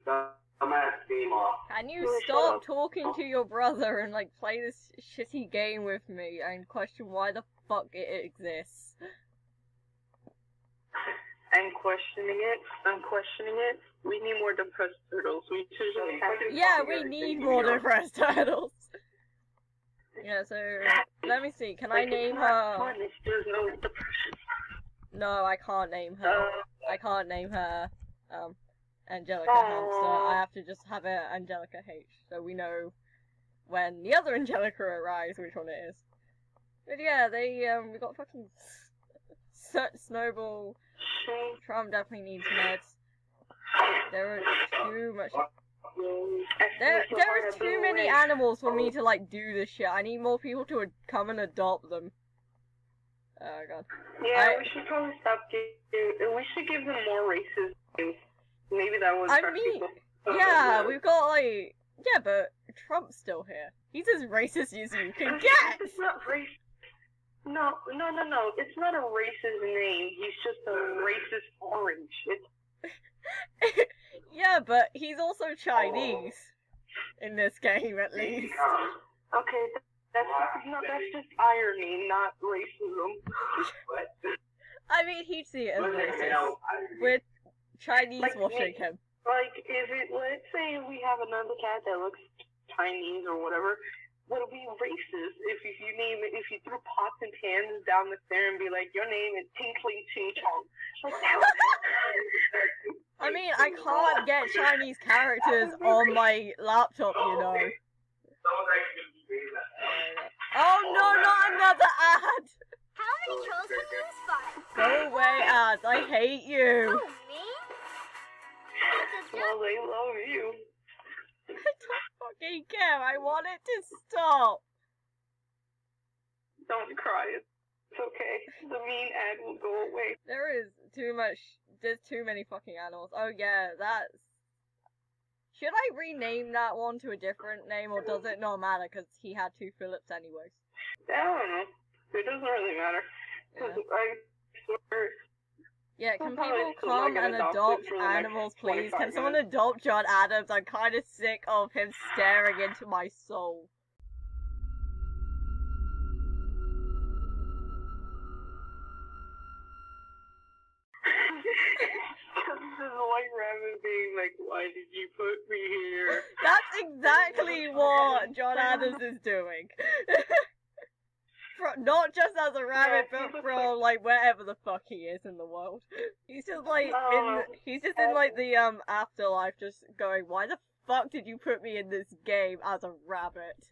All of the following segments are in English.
Dumbass game off. Can you Really, shut stop up. talking to your brother and like play this shitty game with me and question why the fuck it exists? I'm questioning it. We need more depressed turtles. We should just have Yeah, we need more depressed turtles. Yeah, so let me see. Can I name her? Fun if there's no depression. No, I can't name her. I can't name her. Angelica Hamster. I have to just have it Angelica H, so we know when the other Angelica arrives which one it is. But yeah, we got fucking Snowball. Trump definitely needs meds. There are too much. There is too many animals for me to like do this shit. I need more people to come and adopt them. Oh god. Yeah, we should probably stop giving. We should give them more races. Maybe that would. I mean, yeah, we've got like, yeah, but Trump's still here. He's as racist as you can get. It's not racist. No. It's not a racist name. He's just a racist orange. It's... Yeah, but he's also Chinese in this game, at least. Okay, that's just irony, not racism. I mean, he'd see it as racist. With Chinese washing him. Like, let's say we have another cat that looks Chinese or whatever. Would it be racist if you threw pots and pans down the stairs and be like, your name is Tinkling Ching Chong? Like, I mean, I can't get Chinese characters on my laptop, you know. Oh no, not another ad! How many trolls can you spot? Go away, ads, I hate you! Oh, me? well, they love you. I don't fucking care, I want it to stop! Don't cry, it's okay. The mean ad will go away. There's too many fucking animals. Oh yeah, that's... Should I rename that one to a different name, or does it not matter, because he had two Phillips anyways? I don't know. It doesn't really matter. Because I swear... Yeah, can people come and adopt animals, please? Can someone adopt John Adams? I'm kind of sick of him staring into my soul. This is White Rabbit being like, why did you put me here? That's exactly what John Adams is doing. Not just as a rabbit, but from like wherever the fuck he is in the world. He's just like in like the afterlife, just going, why the fuck did you put me in this game as a rabbit?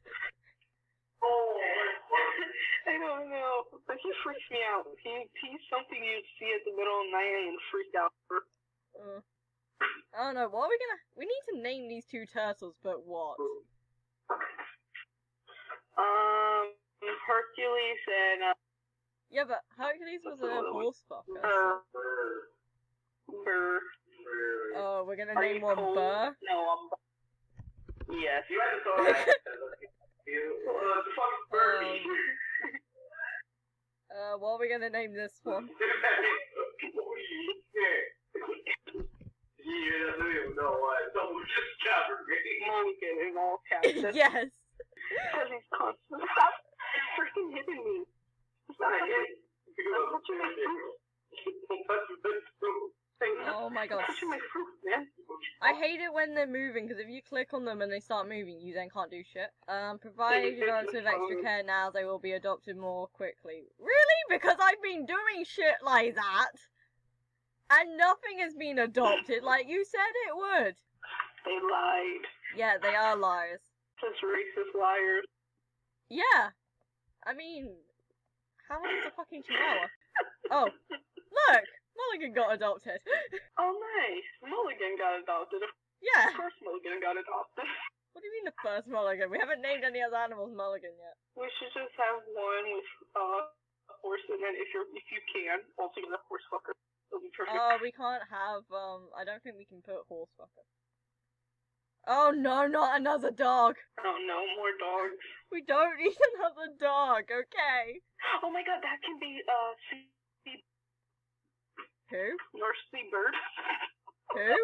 I don't know, but he freaks me out. He's something you see at the middle of the night and freak out for. I don't know. What are we need to name these two turtles, but what? Hercules and yeah, but Hercules was a horse fucker. Burr. Oh, we're gonna name one Burr? No, yes. What are we gonna name this one? Mulligan in all caps. Yes. Because he's constant. Stop freaking hitting me. Stop touching my fruit. Oh my god. Touching my fruit, man. I hate it when they're moving, because if you click on them and they start moving, you then can't do shit. Provided you adopt with extra care now, they will be adopted more quickly. Really? Because I've been doing shit like that, and nothing has been adopted like you said it would. They lied. Yeah, they are liars. Just racist liars. Yeah. I mean, how much is a fucking chihuahua? Oh, look! Mulligan got adopted. Oh, nice. Mulligan got adopted. Yeah. Of course Mulligan got adopted. What do you mean the first Mulligan? We haven't named any other animals Mulligan yet. We should just have one with a horse, and then if you can, also get a horse fucker. It'll be perfect. Oh, we can't have, I don't think we can put horse fucker. Oh no, not another dog! Oh no, more dogs. We don't need another dog, okay? Oh my god, that can be, Who? Nurse Seabird. Who?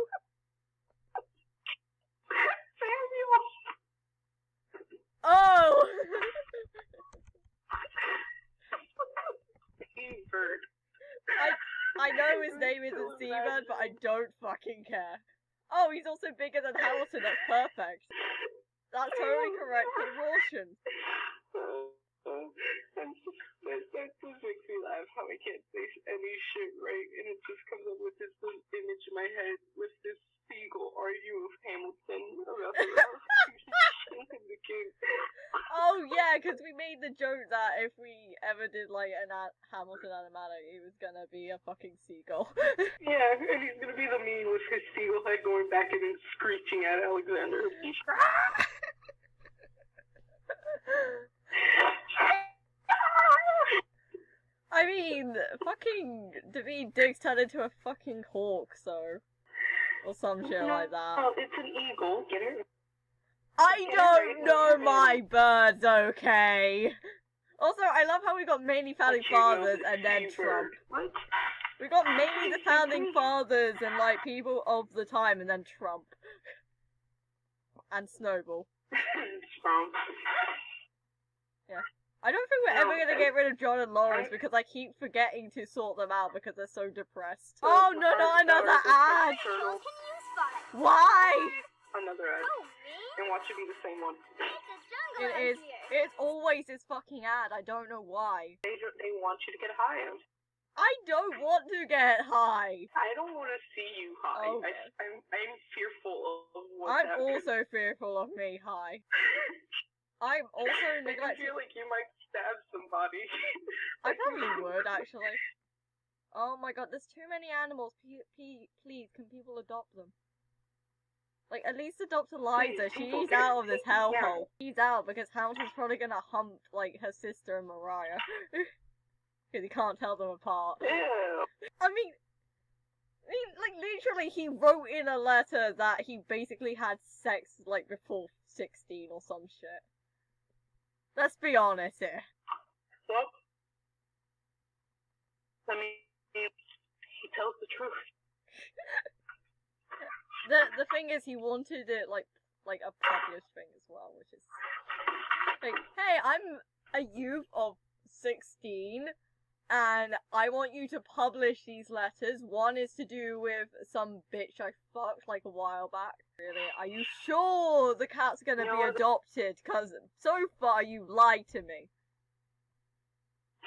his name isn't Seabird, but I don't fucking care. Oh, he's also bigger than Hamilton, that's perfect. That's totally correct proportion. That just makes me laugh how I can't say any shit right, and it just comes up with this image in my head with this seagull. Are you of Hamilton? About the king. Oh yeah, because we made the joke that if we ever did like an Hamilton animatic, it was gonna be a fucking seagull. Yeah, and he's gonna be the meme with his seagull head going back and then screeching at Alexander. I mean, fucking David Diggs turned into a fucking hawk, so... Or some shit like that. No, it's an eagle. Get it? I don't know my birds, okay? Also, I love how we got mainly founding fathers and then Trump. What? We got mainly the founding fathers and, like, people of the time and then Trump. And Snowball. Trump. Yeah. I don't think we're ever gonna get rid of John and Lawrence because I keep forgetting to sort them out because they're so depressed. Oh no, not another ad! Trolls can use fun. Why? Another ad. Oh, me? And watch it be the same one. It's a jungle It out is. here. It's always this fucking ad. I don't know why. They want you to get high. I don't want to get high. I don't want to see you high. Okay. I'm fearful of what I'm happens. also fearful of me high. I'm also I neglecting. feel like you might stab somebody. I probably would actually. Oh my god, there's too many animals. Please, can people adopt them? Like, at least adopt Eliza. She's out of this hellhole. She's out because Hamilton's probably gonna hump, like, her sister and Mariah. Because he can't tell them apart. Ew. I mean, like, literally, he wrote in a letter that he basically had sex, like, before 16 or some shit. Let's be honest here. Well, I mean, he tells the truth. The thing is, he wanted it, like a published thing as well, which is... Like, hey, I'm a youth of 16, and I want you to publish these letters. One is to do with some bitch I fucked, like, a while back. Really? Are you sure the cat's gonna be adopted? Because so far you lied to me.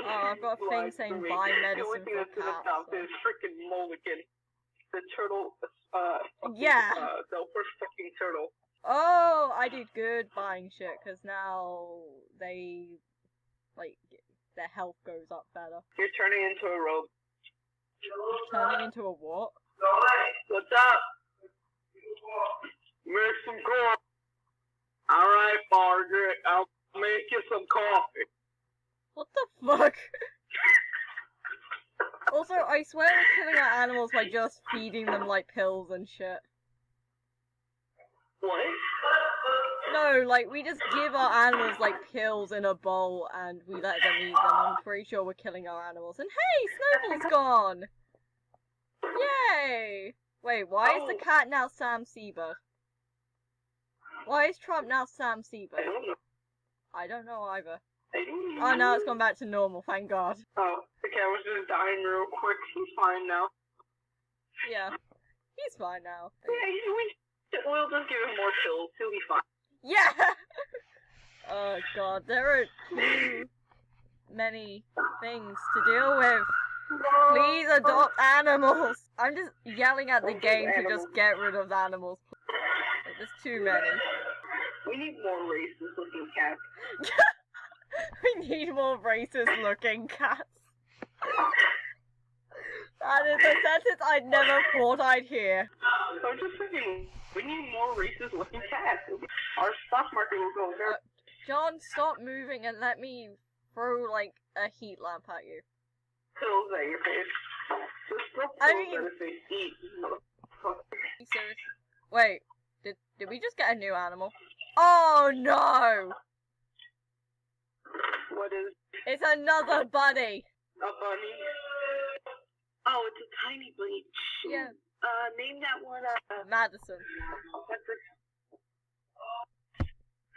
Oh, I've got a thing saying buy medicine for cats. So. This freaking Mulligan. The turtle, Yeah. The first fucking turtle. Oh, I did good buying shit, because now they, like, their health goes up better. You're turning into a robe. Turning into a what? What's up? Make some coffee. Alright, Margaret, I'll make you some coffee. What the fuck? Also, I swear we're killing our animals by just feeding them, like, pills and shit. What? No, like, we just give our animals, like, pills in a bowl and we let them eat them. I'm pretty sure we're killing our animals. And hey, Snowball's gone! Yay! Wait, why is the cat now Sam Seabird? Why is Trump now Sam Seabird? I don't know. I don't know either. I don't know. Oh, now it's gone back to normal, thank God. Oh, the cat was just dying real quick. He's fine now. Yeah, he's fine now. Yeah, we'll just give him more pills. He'll be fine. Yeah! Oh god, there are too many things to deal with. Please adopt animals! I'm just yelling at the game to just get rid of the animals. Like, there's too many. We need more racist looking cats. We need more racist looking cats. That is a sentence I never thought I'd hear. So I'm just thinking, we need more racist looking cats. Our stock market will go very... John, stop moving and let me throw, like, a heat lamp at you. Pills at your face. Just throw I pills mean- at his face. Eat, motherfucker. Are you serious? Wait, did we just get a new animal? Oh no! What is It's another bunny! a bunny? Oh, it's a tiny bunny. Yeah. Name that one, Madison.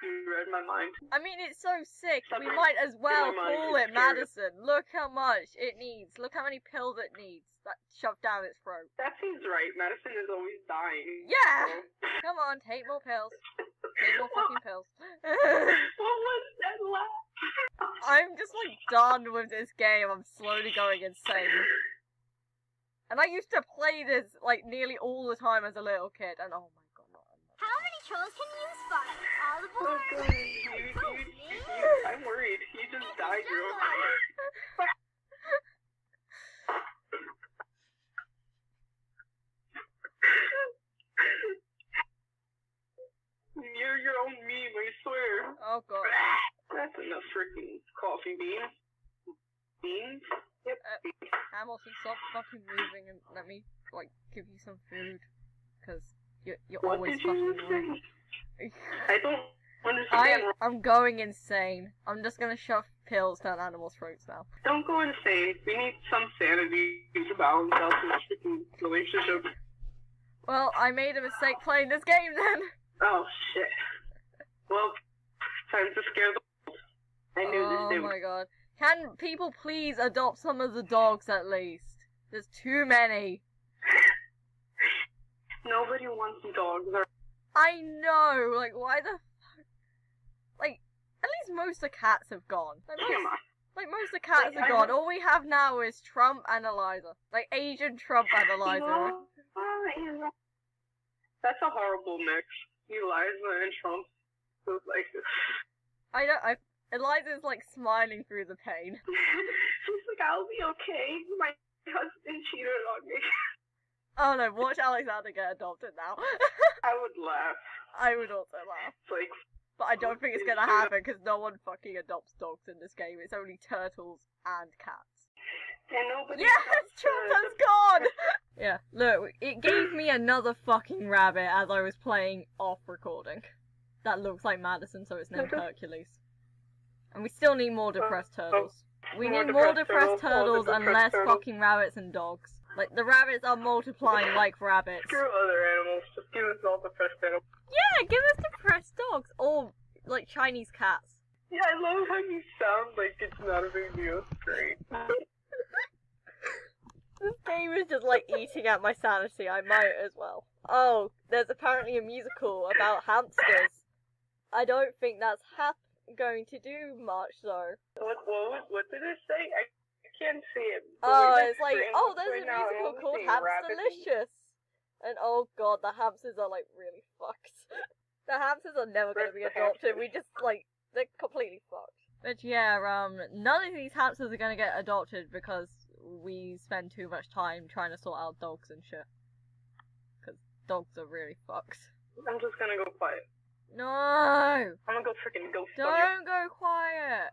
You ready? in my mind. I mean, it's so sick. We Something might as well in my mind call is it scary. Madison. Look how much it needs. Look how many pills it needs. That shoved down its throat. That seems right. Madison is always dying. Yeah! So. Come on, take more pills. Take more fucking pills. What was that laugh? I'm just like done with this game. I'm slowly going insane. And I used to play this like nearly all the time as a little kid, and oh my god, not enough. How many trolls can you spot? All Oh, aboard! God. I'm worried. He just died real quick. You're your own meme, I swear. Oh god. That's enough freaking coffee beans. Beans? Yep. Hamilton, stop fucking moving and let me like give you some food, because you're What always did you fucking say? annoying. I don't understand. I'm going insane. I'm just gonna shove pills down animals' throats now. Don't go insane. We need some sanity to balance out this freaking relationship. Well, I made a mistake playing this game then. Oh, shit. Well, time to scare the... I knew this Oh day my god. Can people please adopt some of the dogs at least? There's too many. Nobody wants dogs. I know, like why the fuck? Like, at least most of the cats have gone. Come on. Most of the cats Like, are I gone. don't- All we have now is Trump and Eliza. Like, Asian Trump and Eliza. That's a horrible mix. Eliza and Trump. So it's like... Eliza's like smiling through the pain. She's like, I'll be okay. My husband cheated on me. Oh no, watch Alexander get adopted now. I would laugh. I would also laugh. It's like, But I don't think it's gonna happen because no one fucking adopts dogs in this game. It's only turtles and cats. and nobody... Yes, adopts, Trump has gone! Yeah, look, it gave me another fucking rabbit as I was playing off recording. That looks like Madison, so it's named Hercules. And we still need more depressed turtles. We More need more depressed depressed turtles, turtles more and depressed less turtles. fucking rabbits and dogs. Like, the rabbits are multiplying like rabbits. Screw other animals. Just give us all the first animals. Yeah, give us depressed dogs. Or, like, Chinese cats. Yeah, I love how you sound like it's not a big deal. It's great. This game is just like eating at my sanity. I might as well. Oh, there's apparently a musical about hamsters. I don't think that's going to do much though. What did it say? I can't see it. Oh, The way it's like, screen oh, looks there's right a now, I musical only called see rabbits. Hamsterlicious. And oh god, the hamsters are like really fucked. The hamsters are never going to be Rip the adopted. hamsters. We just like, they're completely fucked. But yeah, none of these hamsters are going to get adopted because we spend too much time trying to sort out dogs and shit. Because dogs are really fucked. I'm just gonna go quiet. No! I'm gonna go freaking ghost on you. Don't go quiet!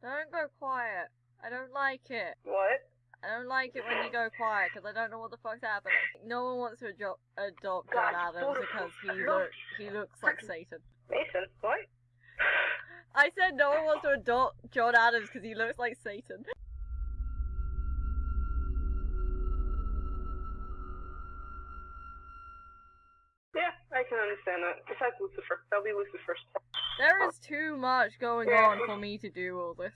Don't go quiet. I don't like it. What? I don't like it when you go quiet because I don't know what the fuck's happening. No one wants to adopt John God, Adams don't- because don't- he looks like Satan. Mason, what? I said no one wants to adopt John Adams because he looks like Satan. Yeah, I can understand that. Besides Lucifer. That'll be Lucifer's. There is too much going on for me to do all this.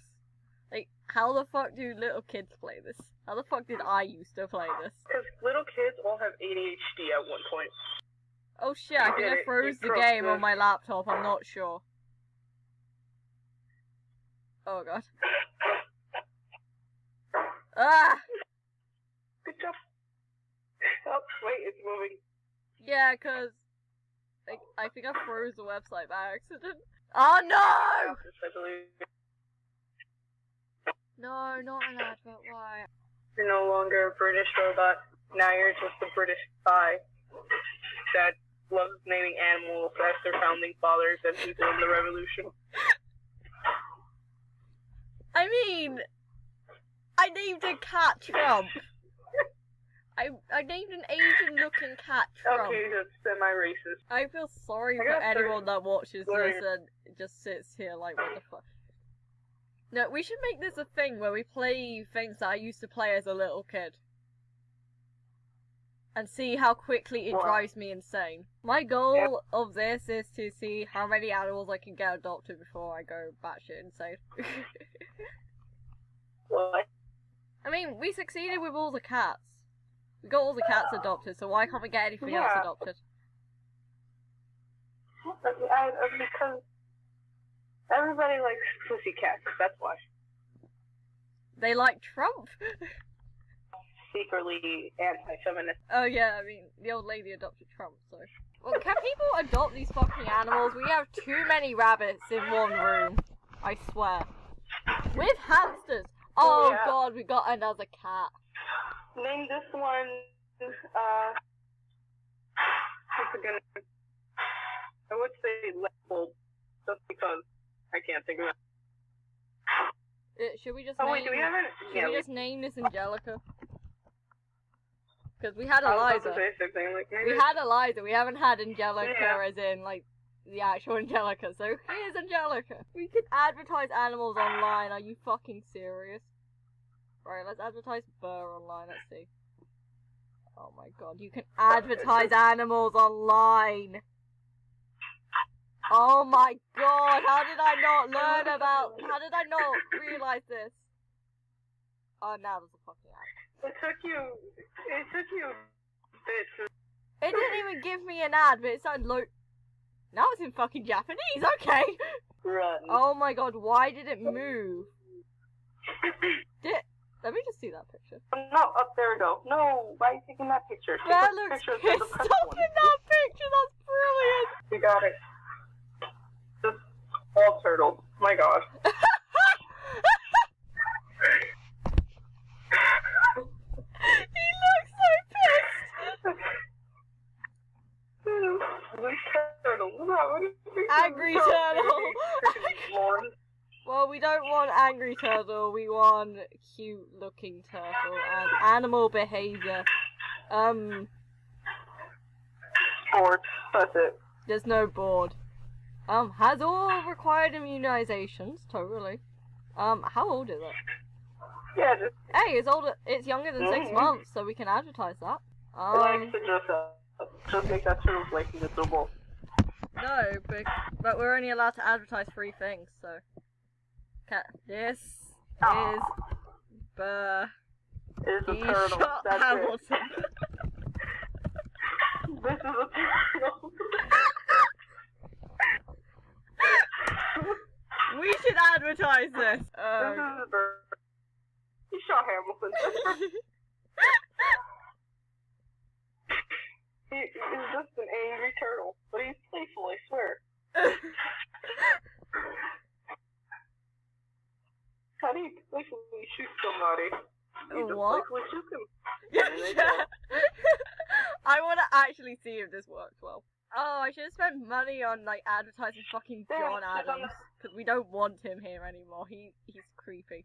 Like, how the fuck do little kids play this? How the fuck did I used to play this? Because little kids all have ADHD at one point. Oh shit, I think get I it. froze You the broke game the- on my laptop, I'm not sure. Oh god. Ah! Good job. Oh, wait, it's moving. Yeah, cause I think I froze the website by accident. Oh no! I believe No, not an advert, why? you're no longer a British robot. Now you're just a British spy that loves naming animals as their founding fathers and who did the revolution. I mean, I named a cat Trump. I named an Asian looking cat Trump. Okay, that's semi-racist. I feel sorry I for got anyone that watches sorry. this and just sits here like, what the fuck. No, we should make this a thing where we play things that I used to play as a little kid. and see how quickly it What? drives me insane. My goal of this is to see how many animals I can get adopted before I go batshit insane. What? I mean, we succeeded with all the cats. We got all the cats adopted, so why can't we get anything else Yeah. adopted? Because everybody likes pussycats. That's why. They like Trump. Secretly anti-feminist. Oh yeah, I mean, the old lady adopted Trump, so... Well, can people adopt these fucking animals? We have too many rabbits in one room. I swear. With hamsters! Oh Yeah. god, we got another cat. Name this one, what's it gonna... I would say Lightbulb, just because I can't think of it. Should we just Oh name... wait, do we have it? Should we just name this Angelica? Because we had I was Eliza. about to say something, like, maybe... We had Eliza, we haven't had Angelica Yeah. as in, like, the actual Angelica, so here's Angelica. We could advertise animals online, are you fucking serious? Right, let's advertise Burr online, let's see. Oh my god, you can advertise animals online! Oh my god, how did I not realise this? Oh, now there's a fucking ad. It took you a bit to... It didn't even give me an ad, but it sounded like... Now it's in fucking Japanese, okay! run. Oh my god, why did it move? Let me just see that picture. No, up there we go. No, why are you taking that picture? Take That a looks picture of pissed the off press in one. that picture, that's brilliant! You got it. Just all turtles. My god. He looks so pissed! Turtle. Angry turtle. Well, we don't want angry turtle, we want cute looking turtle and animal behaviour. Sports. That's it. There's no board. Has all required immunizations, totally. How old is it? Yeah, just Hey, it's younger than 6 Mhm. months, so we can advertise that. likes to just make that turtle like miserable. No, but we're only allowed to advertise 3 things, so. This Aw. is It's a he turtle. shot That's Hamilton. it. This is a turtle. We should advertise this. This is a bird. He shot Hamilton. He is just an angry turtle, but he's playful, I swear. How do you playfully shoot somebody? You just What? playfully shoot them. Yeah. I want to actually see if this works well. Oh, I should have spent money on like advertising fucking Damn, John it's on Adams because we don't want him here anymore. He's creepy.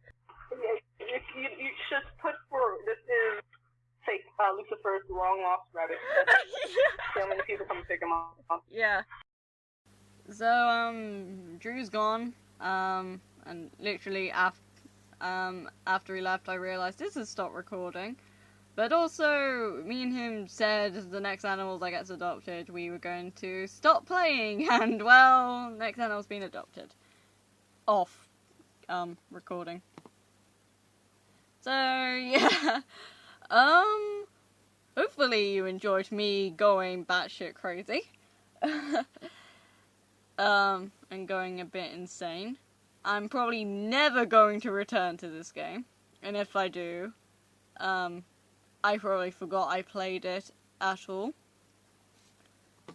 You should put for this is take Lucifer's long lost rabbit. See how many people come pick him up. Yeah. So Drew's gone. And literally after he left, I realized this has stopped recording. But also, me and him said the next animal that gets adopted, we were going to stop playing, and well, next animal's been adopted. Off, recording. So, yeah, hopefully you enjoyed me going batshit crazy. And going a bit insane. I'm probably never going to return to this game, and if I do, I probably forgot I played it at all.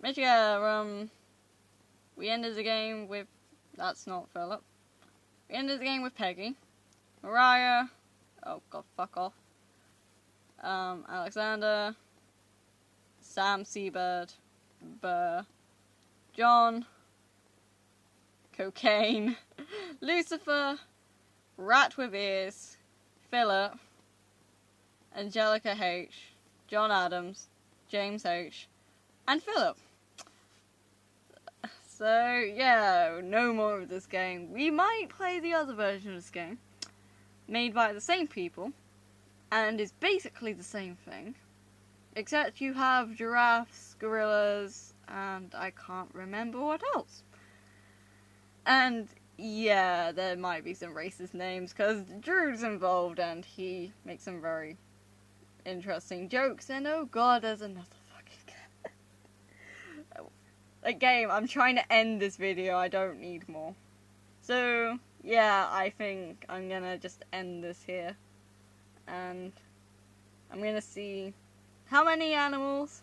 But yeah, we ended the game with... That's not Philip. We ended the game with Peggy, Mariah, oh god, fuck off, Alexander, Sam Seabird, Burr, John, Cocaine, Lucifer, Rat with Ears, Philip, Angelica H, John Adams, James H, and Philip. So, yeah, no more of this game. We might play the other version of this game, made by the same people, and is basically the same thing. Except you have giraffes, gorillas, and I can't remember what else. And yeah, there might be some racist names, because Drew's involved and he makes some very interesting jokes, and oh god, there's another fucking cat. Like, game, I'm trying to end this video, I don't need more. So, yeah, I think I'm gonna just end this here. And I'm gonna see how many animals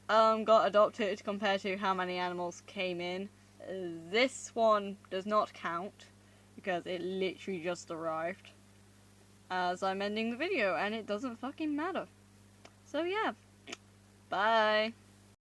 got adopted compared to how many animals came in. This one does not count because it literally just arrived as I'm ending the video and it doesn't fucking matter. So yeah, bye.